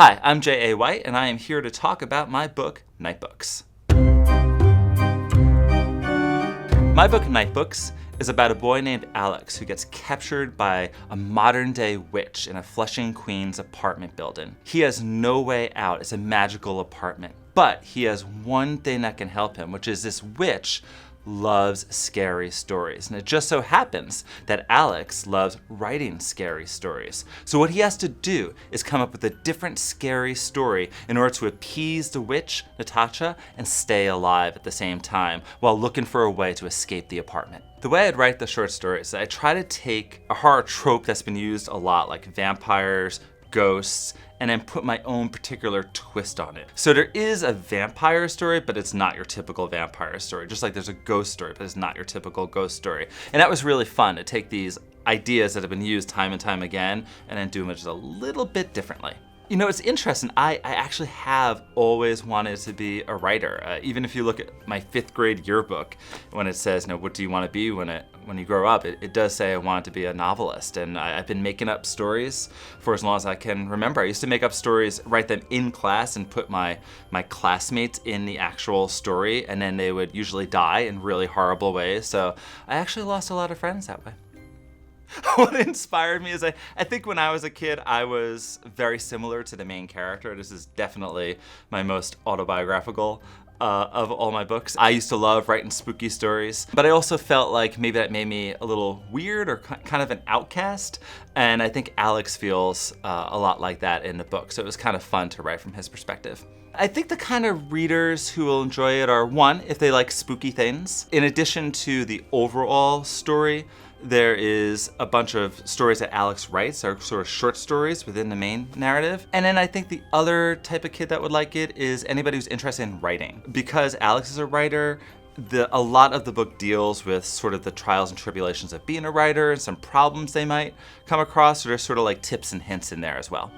Hi, I'm J.A. White, and I am here to talk about my book, Nightbooks. My book, Nightbooks, is about a boy named Alex who gets captured by a modern-day witch in a Flushing, Queens apartment building. He has no way out. It's a magical apartment. But he has one thing that can help him, which is this witch loves scary stories. And it just so happens that Alex loves writing scary stories. So what he has to do is come up with a different scary story in order to appease the witch, Natasha, and stay alive at the same time while looking for a way to escape the apartment. The way I'd write the short stories, I try to take a horror trope that's been used a lot, like vampires, ghosts, and then put my own particular twist on it. So there is a vampire story, but it's not your typical vampire story. Just like there's a ghost story, but it's not your typical ghost story. And that was really fun to take these ideas that have been used time and time again and then do them just a little bit differently. You know, it's interesting. I actually have always wanted to be a writer. Even if you look at my 5th grade yearbook, when it says, what do you want to be when you grow up? It does say I want to be a novelist. And I've been making up stories for as long as I can remember. I used to make up stories, write them in class, and put my classmates in the actual story. And then they would usually die in really horrible ways. So I actually lost a lot of friends that way. What inspired me is I think when I was a kid, I was very similar to the main character. This is definitely my most autobiographical of all my books. I used to love writing spooky stories, but I also felt like maybe that made me a little weird or kind of an outcast. And I think Alex feels a lot like that in the book. So it was kind of fun to write from his perspective. I think the kind of readers who will enjoy it are, one, if they like spooky things. In addition to the overall story, there is a bunch of stories that Alex writes, are sort of short stories within the main narrative. And then I think the other type of kid that would like it is anybody who's interested in writing. Because Alex is a writer, a lot of the book deals with sort of the trials and tribulations of being a writer and some problems they might come across. So there's sort of like tips and hints in there as well.